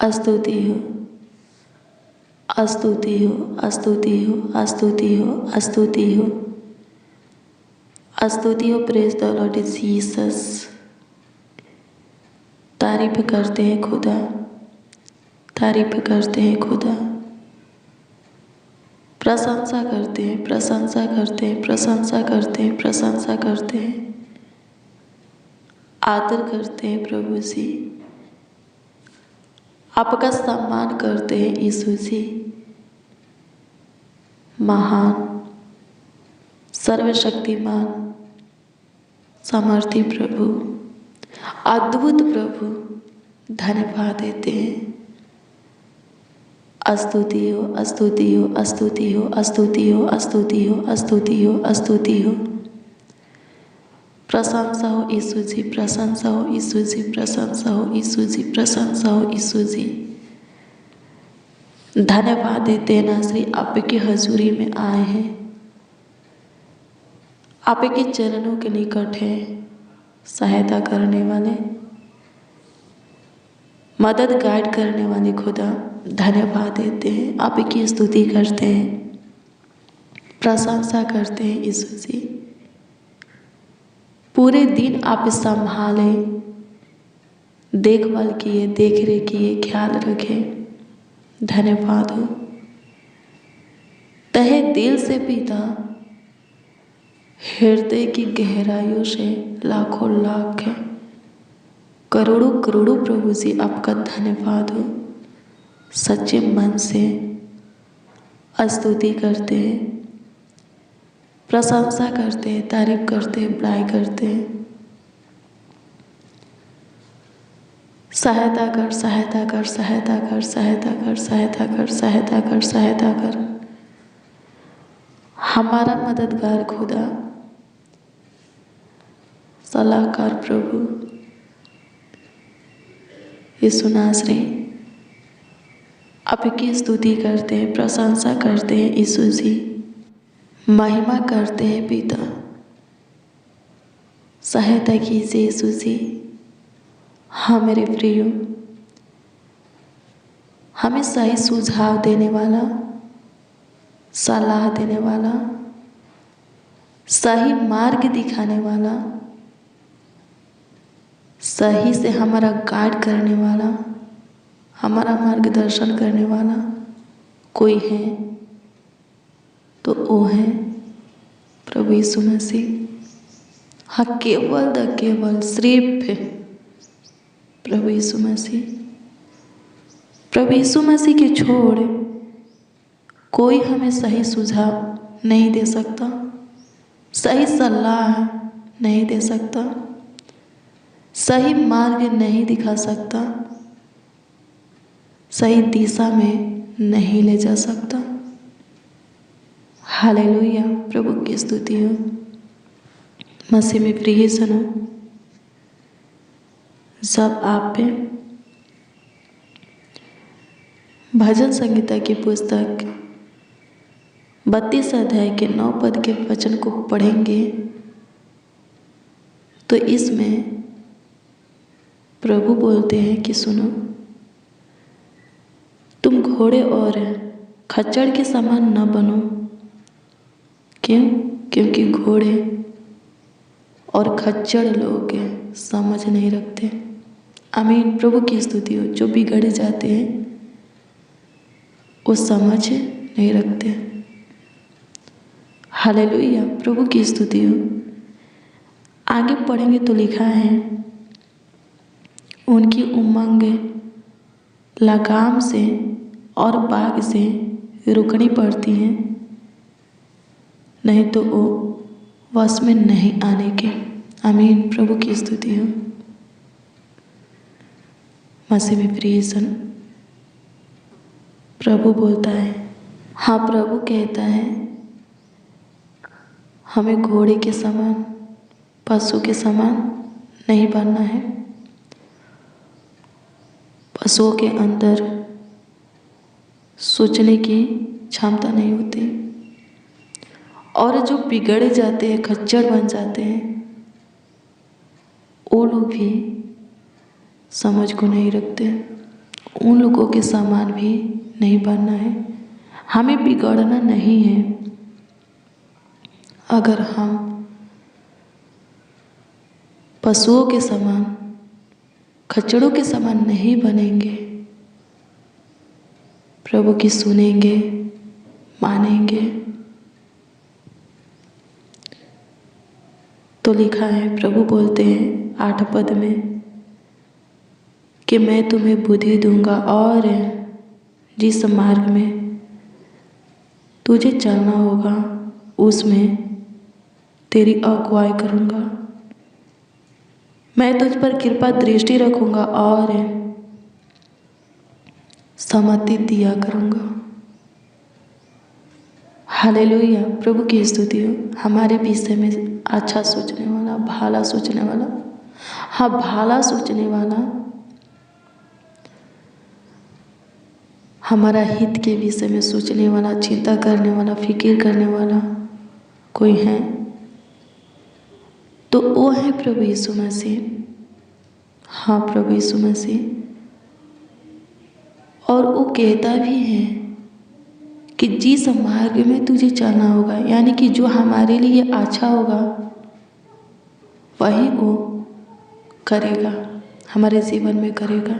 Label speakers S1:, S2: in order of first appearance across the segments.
S1: स्तुति हो, स्तुति हो, स्तुति हो, स्तुति हो, स्तुति हो, स्तुति हो। Praise the Lord Jesus. तारीफ करते हैं खुदा, तारीफ करते हैं खुदा, प्रशंसा करते हैं, प्रशंसा करते हैं, प्रशंसा करते हैं, प्रशंसा करते हैं, आदर करते हैं प्रभु जी, आपका सम्मान करते हैं यीशु जी। महान, सर्वशक्तिमान, सामर्थी प्रभु, अद्भुत प्रभु, धन्यवाद देते हैं। स्तुति हो, स्तुति हो, स्तुति हो, स्तुति हो, स्तुति हो, स्तुति हो, स्तुति हो। प्रशंसा हो यीशु जी, प्रशंसा हो यीशु जी, प्रशंसा हो यीशु जी, प्रशंसा हो यीशु जी। धन्यवाद देते हैं नासरी, आपकी हजूरी में आए हैं, आपके चरणों के निकट है, सहायता करने वाले, मदद गाइड करने वाले खुदा। धन्यवाद देते हैं, आपकी स्तुति करते हैं, प्रशंसा करते हैं यीशु जी। पूरे दिन आप संभाले, देखभाल किए, देख रेख किए, ख्याल रखे। धन्यवाद हो। तहे दिल से पिता, हृदय की गहराइयों से लाखों लाख है, करोड़ों करोड़ों प्रभु जी आपका धन्यवाद हो। सच्चे मन से स्तुति करते हैं, प्रशंसा करते हैं, तारीफ करते हैं, बड़ाई करते हैं। सहायता कर, सहायता कर, सहायता कर, सहायता कर, सहायता कर, सहायता कर, सहायता कर। हमारा मददगार खुदा, सलाहकार प्रभु यीशु नासरी, आपकी स्तुति करते हैं, प्रशंसा करते हैं यीशु जी, महिमा करते हैं पिता। सहायता कीजिए यीशु जी। हाँ मेरे प्रियो, हमें सही सुझाव देने वाला, सलाह देने वाला, सही मार्ग दिखाने वाला, सही से हमारा गाइड करने वाला, हमारा मार्गदर्शन करने वाला कोई है तो वो है प्रभु यीशु मसीह। हाँ, केवल सिर्फ प्रभु यीशु मसीह। प्रभु यीशु मसीह के छोड़ कोई हमें सही सुझाव नहीं दे सकता, सही सलाह नहीं दे सकता, सही मार्ग नहीं दिखा सकता, सही दिशा में नहीं ले जा सकता। हालेलुया, प्रभु की स्तुति हो। मसीह में प्रिय सुनो, जब आप पे भजन संगीता की पुस्तक 32 अध्याय के 9 पद के वचन को पढ़ेंगे तो इसमें प्रभु बोलते हैं कि सुनो, तुम घोड़े और खच्चर के समान न बनो। क्यों? क्योंकि घोड़े और खच्चर लोग समझ नहीं रखते। आमीन, प्रभु की स्तुति हो। जो बिगड़ जाते हैं वो समझ नहीं रखते। हालेलुया, प्रभु की स्तुति हो। आगे पढ़ेंगे तो लिखा है, उनकी उमंग लगाम से और बाग से रुकनी पड़ती है, नहीं तो वो वश में नहीं आने के। आमीन, प्रभु की स्तुति हो। मसीह में प्रिय सन, प्रभु बोलता है, हाँ प्रभु कहता है, हमें घोड़े के समान, पशु के समान नहीं बनना है। पशुओं के अंदर सोचने की क्षमता नहीं होती, और जो बिगड़ जाते हैं, खच्चर बन जाते हैं, वो लोग भी समझ को नहीं रखते, उन लोगों के समान भी नहीं बनना है, हमें बिगड़ना नहीं है। अगर हम पशुओं के समान, खच्चरों के समान नहीं बनेंगे, प्रभु की सुनेंगे, मानेंगे, तो लिखा है, प्रभु बोलते हैं 8 पद में कि मैं तुम्हें बुद्धि दूंगा और जिस मार्ग में तुझे चलना होगा उसमें तेरी अगुवाई करूंगा। मैं तुझ पर कृपा दृष्टि रखूंगा और सम्मति दिया करूंगा। हालेलुया, प्रभु की स्तुति हो। हमारे विषय में अच्छा सोचने वाला, भला सोचने वाला, हाँ भला सोचने वाला, हमारा हित के विषय में सोचने वाला, चिंता करने वाला, फिक्र करने वाला कोई है तो वो है प्रभु यीशु मसीह। हाँ, प्रभु यीशु मसीह। और वो कहता भी है कि जिस मार्ग में तुझे चलना होगा, यानी कि जो हमारे लिए अच्छा होगा वही वो करेगा, हमारे जीवन में करेगा।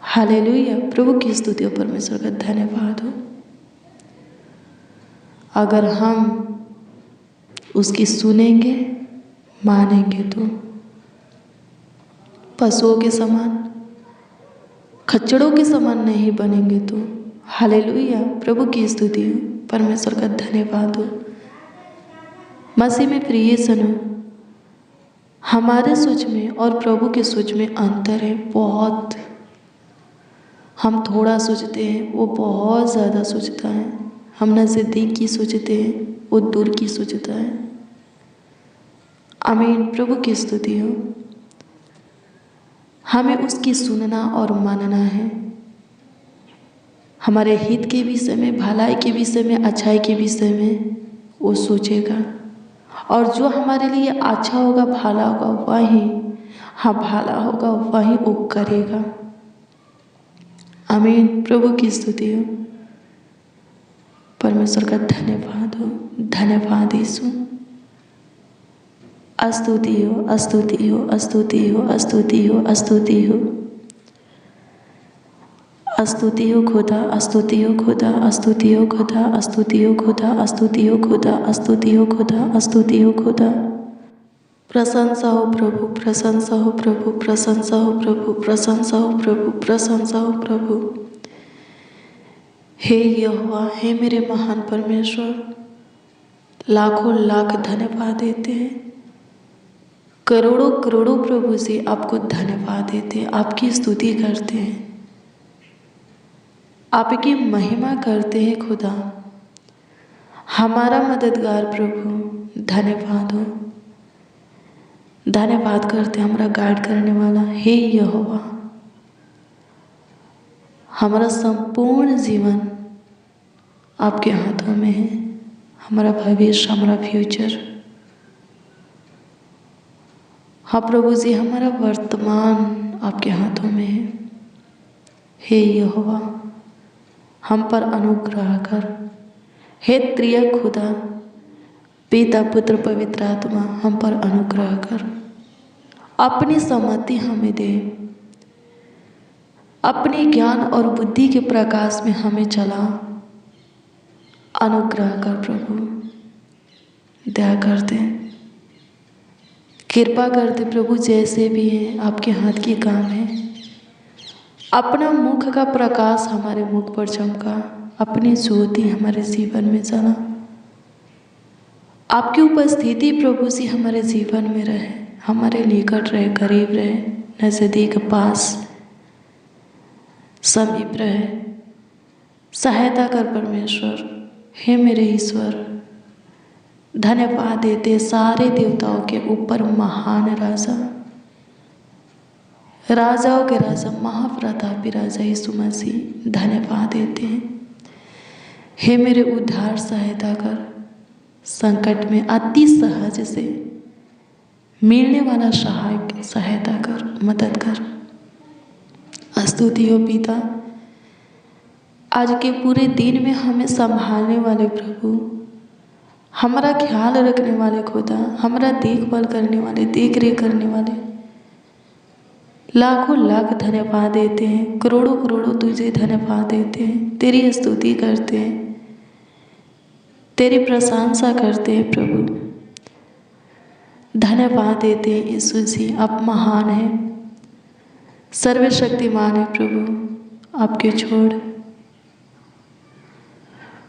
S1: हालेलुया, प्रभु की स्तुति हो, परमेश्वर का धन्यवाद हो। अगर हम उसकी सुनेंगे, मानेंगे तो पशुओं के समान, खच्चरों के समान नहीं बनेंगे तो। हालेलुया, प्रभु की स्तुति हो, परमेश्वर का धन्यवाद हो। मसीह में प्रिय सुनो, हमारे सोच में और प्रभु के सोच में अंतर है बहुत। हम थोड़ा सोचते हैं, वो बहुत ज़्यादा सोचता है। हम नज़दीक की सोचते हैं, वो दूर की सोचता है। आमीन, प्रभु की स्तुति हो। हमें उसकी सुनना और मानना है। हमारे हित के विषय में, भलाई के विषय में, अच्छाई के विषय में वो सोचेगा, और जो हमारे लिए अच्छा होगा, भला होगा वही, हाँ भला होगा वही वो करेगा। आमीन, प्रभु की स्तुति हो, परमेश्वर का धन्यवाद हो। धन्यवाद यीशु। स्तुति हो, स्तुति हो, स्तुति हो, स्तुति हो, स्तुति हो, स्तुति हो खुदा, स्तुति हो खुदा, स्तुति हो खुदा, स्तुति हो खुदा, स्तुति हो खुदा, स्तुति हो खुदा, स्तुति हो खुदा। प्रशंसा हो प्रभु, प्रशंसा हो प्रभु, प्रशंसा हो प्रभु, प्रशंसा हो प्रभु, प्रशंसा हो प्रभु। हे यहोवा, हे मेरे महान परमेश्वर, लाखों लाख धन्यवाद देते हैं, करोड़ों करोड़ों प्रभु से आपको धन्यवाद देते हैं, आपकी स्तुति करते हैं, आपकी महिमा करते हैं खुदा। हमारा मददगार प्रभु, धन्यवाद हो। धन्यवाद करते हैं हमारा गाइड करने वाला, हे यहोवा। हमारा संपूर्ण जीवन आपके हाथों में है, हमारा भविष्य, हमारा फ्यूचर। हाँ प्रभु जी, हमारा वर्तमान आपके हाथों में है। हे यहोवा, हम पर अनुग्रह कर। हे त्रिय खुदा, पिता पुत्र पवित्र आत्मा, हम पर अनुग्रह कर। अपनी सम्मति हमें दे, अपने ज्ञान और बुद्धि के प्रकाश में हमें चला। अनुग्रह कर प्रभु, दया करते, कृपा करते प्रभु। जैसे भी हैं आपके हाथ की काम है, अपना मुख का प्रकाश हमारे मुख पर चमका, अपनी ज्योति हमारे जीवन में चला। आपकी उपस्थिति प्रभु जी हमारे जीवन में रहे, हमारे निकट रहे, करीब रहे, नज़दीक, पास, समीप रहे। सहायता कर परमेश्वर। हे मेरे ईश्वर, धन्यवाद देते सारे देवताओं के ऊपर महान राजा, राजाओं के राजा, महाप्रतापी राजा यीशु मसीह, धन्यवाद देते हैं। हे मेरे उद्धार सहायता कर, संकट में अति सहज से मिलने वाला सहायता कर, मदद कर। स्तुति हो पिता, आज के पूरे दिन में हमें संभालने वाले प्रभु, हमारा ख्याल रखने वाले खुदा, हमारा देखभाल करने वाले, देख रेख करने वाले, लाखों लाख धन्यवाद देते हैं, करोड़ों करोड़ों तुझे धन्यवाद देते हैं, तेरी स्तुति करते हैं, तेरी प्रशंसा करते हैं प्रभु। धन्यवाद देते हैं यीशु जी, आप महान हैं, सर्वशक्तिमान है प्रभु। आपके छोड़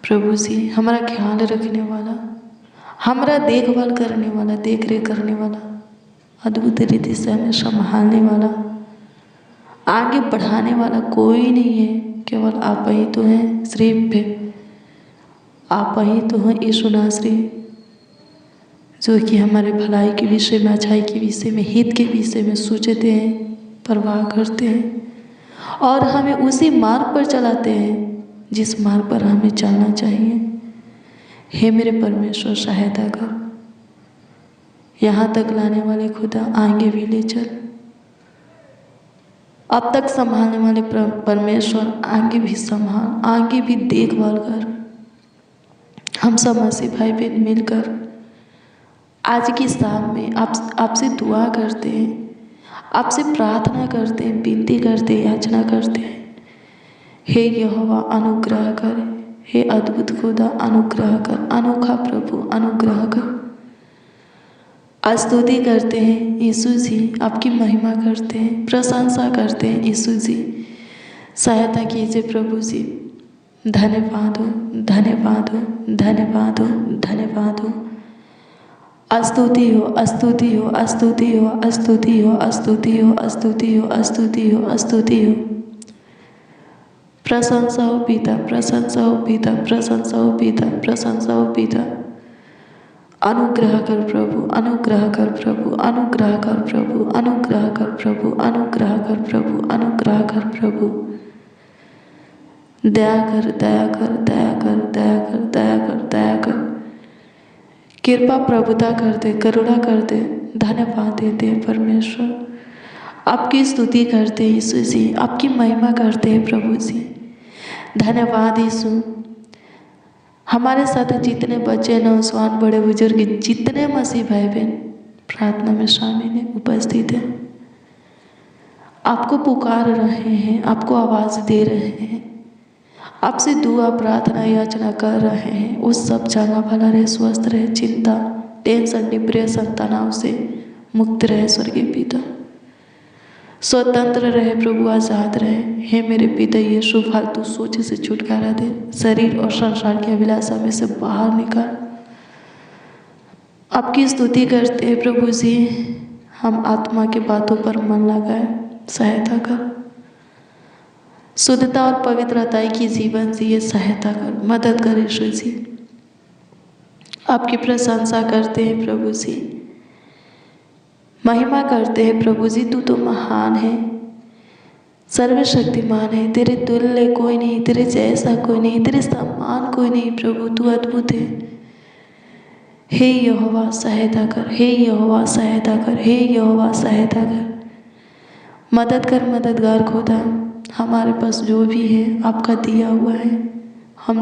S1: प्रभु जी हमारा ख्याल रखने वाला, हमारा देखभाल करने वाला, देख रेख करने वाला, अद्भुत रीति से हमें संभालने वाला, आगे बढ़ाने वाला कोई नहीं है, केवल आप ही तो हैं। सिर्फ आप ही तो हैं यीशु नासरी, जो कि हमारे भलाई के विषय में, अच्छाई के विषय में, हित के विषय में सोचते हैं, परवाह करते हैं और हमें उसी मार्ग पर चलाते हैं जिस मार्ग पर हमें चलना चाहिए। हे मेरे परमेश्वर, सहायता कर, यहाँ तक लाने वाले खुदा आगे भी ले चल। अब तक संभालने वाले परमेश्वर आगे भी संभाल, आगे भी देखभाल कर। हम सब मसीह भाई बहन मिलकर आज की शाम में आपसे दुआ करते हैं, आपसे प्रार्थना करते हैं, विनती करते हैं, याचना करते हैं। हे यहोवा अनुग्रह कर, हे अद्भुत खुदा अनुग्रह कर, अनोखा प्रभु अनुग्रह कर। स्तुति करते हैं यीशु जी, आपकी महिमा करते हैं, प्रशंसा करते हैं यीशु जी। सहायता कीजिए प्रभु जी। धन्यवाद हो, धन्यवाद हो, धन्यवाद हो, धन्यवाद हो। स्तुति हो, स्तुति हो, स्तुति हो, स्तुति हो, स्तुति हो, स्तुति हो, स्तुति हो, स्तुति हो। प्रशंसा हो पिता, प्रशंसा हो पिता, प्रशंसा हो पिता, प्रशंसा हो पिता। अनुग्रह कर प्रभु, अनुग्रह कर प्रभु, अनुग्रह कर प्रभु, अनुग्रह कर प्रभु, अनुग्रह कर प्रभु, अनुग्रह कर प्रभु। दया कर, दया कर, दया कर, दया कर, दया कर, दया कर। कृपा प्रभुता कर दे, करुणा कर दे। धन्यवाद देते हैं परमेश्वर, आपकी स्तुति करते हैं यीशु जी, आपकी महिमा करते हैं प्रभु जी। धन्यवाद यीशु। हमारे साथ जितने बच्चे, नौजवान, बड़े बुजुर्ग, जितने मसीह भाई बहन प्रार्थना में शामिल हैं, उपस्थित हैं, आपको पुकार रहे हैं, आपको आवाज़ दे रहे हैं, आपसे दुआ प्रार्थना याचना कर रहे हैं, वो सब चंगा भला रहे, स्वस्थ रहे, चिंता, टेंशन, डिप्रेशन, तनाव से मुक्त रहे स्वर्गीय पिता। स्वतंत्र रहे प्रभु, आज़ाद रहे। हे मेरे पिता यीशु, फालतू सोच से छुटकारा दे, शरीर और संसार की अभिलाषा में से बाहर निकाल। आपकी स्तुति करते हैं प्रभु जी। हम आत्मा की बातों पर मन लगाए, सहायता कर। शुद्धता और पवित्रता की जीवन जिए, सहायता कर, मदद कर यीशु जी। आपकी प्रशंसा करते हैं प्रभु जी, महिमा करते हैं प्रभु जी। तू तो महान है, सर्वशक्तिमान है, तेरे तुल्य कोई नहीं, तेरे जैसा कोई नहीं, तेरे समान कोई नहीं प्रभु, तू अद्भुत है। हे यहोवा सहायता कर, हे यहोवा सहायता कर, हे यहोवा सहायता कर। मदद कर, मददगार खुदा। हमारे पास जो भी है आपका दिया हुआ है, हम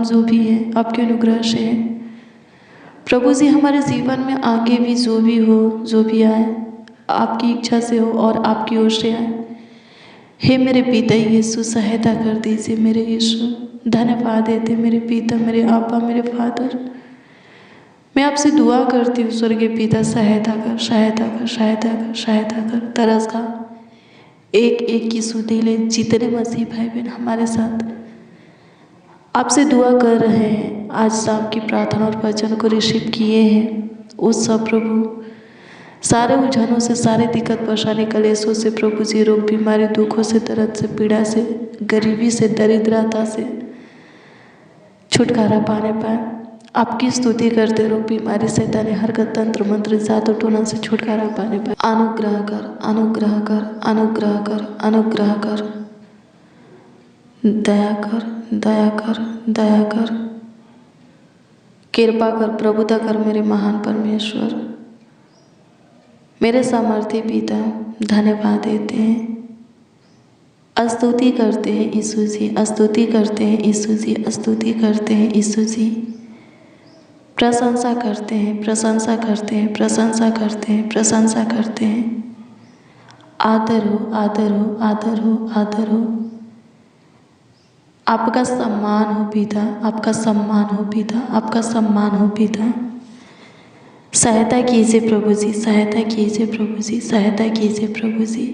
S1: जो भी हैं आपके अनुग्रह से हैं प्रभु जी। हमारे जीवन में आगे भी जो भी हो, जो भी आए, आपकी इच्छा से हो और आपकी ओर से आए। हे मेरे पिता यीशु, सहायता कर दीजिए मेरे यीशु। धन्यवाद देते मेरे पिता, मेरे आबा, मेरे फादर। मैं आपसे दुआ करती हूँ स्वर्गीय पिता, सहायता कर, सहायता कर, सहायता कर, सहायता कर। तरस खा एक एक की सुधी ले, जितने मसीह भाई बहन हमारे साथ आपसे दुआ कर रहे हैं, आज शाम की प्रार्थना और वचन को रिसीव किए हैं, उस सब प्रभु सारे उलझनों से, सारे दिक्कत परेशानी कलेशों से प्रभु जी, रोग बीमारी, दुखों से, दर्द से, पीड़ा से, गरीबी से, दरिद्रता से छुटकारा पाने पाए। आपकी स्तुति करते रहो, बीमारी, शैतानी हरकत, तंत्र मंत्र, जादू टोना से छुटकारा पाने पाए। अनुग्रह कर, अनुग्रह कर, अनुग्रह कर, अनुग्रह कर। दया कर, दया कर, दया कर। कृपा कर, प्रभुता कर मेरे महान परमेश्वर, मेरे सामर्थ्य पिता। धन्यवाद देते हैं स्तुति करते हैं यीशु जी, स्तुति करते हैं यीशु जी, स्तुति करते हैं यीशु जी। प्रशंसा करते हैं, प्रशंसा करते हैं, प्रशंसा करते हैं, प्रशंसा करते हैं। आदर हो, आदर हो, आदर हो, आदर हो। आपका सम्मान हो पिता, आपका सम्मान हो पिता, आपका सम्मान हो पिता। सहायता कीजिए प्रभु जी, सहायता कीजिए प्रभु जी, सहायता कीजिए प्रभु जी।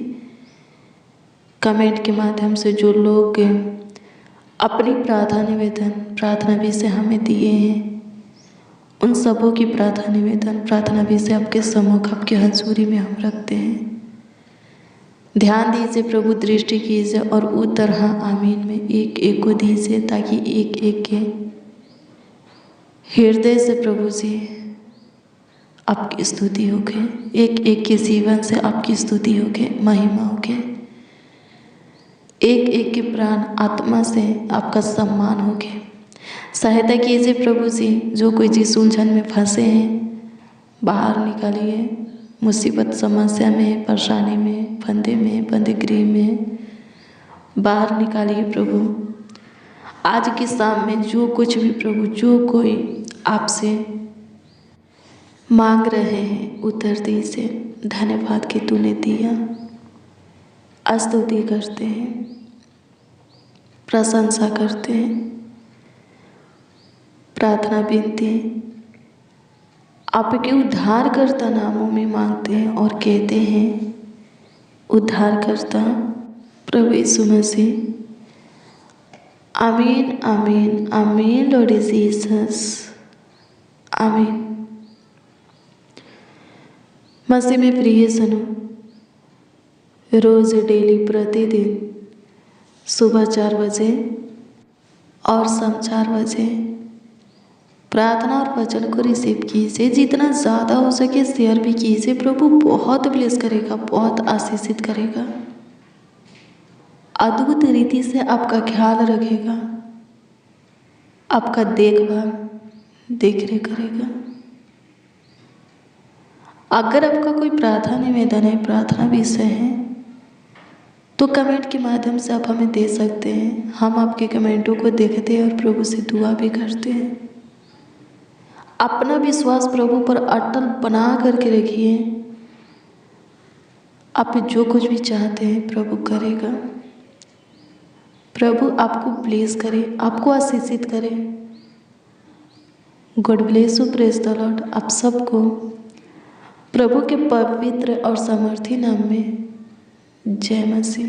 S1: कमेंट के माध्यम से जो लोग अपनी प्रार्थना विषय हमें दिए हैं, उन सबों की प्रार्थना विषय आपके सम्मुख, आपके हजूरी में हम रखते हैं। ध्यान दीजिए प्रभु, दृष्टि कीजिए और उत्तर हाँ आमीन में एक एक को दीजिए, ताकि एक एक के हृदय से प्रभु जी आपकी स्तुति होके, एक एक के जीवन से आपकी स्तुति होके, महिमा होके, एक एक के प्राण आत्मा से आपका सम्मान होके। सहायता कीजिए प्रभु जी, जो कोई जिस उलझन में फंसे हैं बाहर निकालिए, मुसीबत समस्या में, परेशानी में, फंदे में, बंदीगृह में बाहर निकालिए प्रभु। आज की शाम में जो कुछ भी प्रभु, जो कोई आपसे मांग रहे हैं, उत्तर दीजिए। धन्यवाद कि तूने दिया। स्तुति करते हैं, प्रशंसा करते हैं, प्रार्थना विनती आपके उद्धारकर्ता नामों में मांगते हैं और कहते हैं, उद्धारकर्ता प्रभु यीशु मसीह। आमीन, आमीन, आमीन लॉर्ड जीसस, आमीन। मसीह में प्रिय सुनो, रोज़ डेली प्रतिदिन सुबह 4 बजे और शाम 4 बजे प्रार्थना और वचन को रिसीव कीजिए। जितना ज़्यादा हो सके शेयर भी कीजिए। प्रभु बहुत ब्लेस करेगा, बहुत आशीषित करेगा, अद्भुत रीति से आपका ख्याल रखेगा, आपका देखभाल देखरेख करेगा। अगर आपका कोई प्रार्थना निवेदन है, प्रार्थना विषय है, तो कमेंट के माध्यम से आप हमें दे सकते हैं। हम आपके कमेंटों को देखते हैं और प्रभु से दुआ भी करते हैं। अपना विश्वास प्रभु पर अटल बना करके रखिए। आप जो कुछ भी चाहते हैं प्रभु करेगा। प्रभु आपको ब्लेस करे, आपको आशीषित करे। God bless you, praise the Lord. आप सबको प्रभु के पवित्र और सामर्थी नाम में जय मसीह।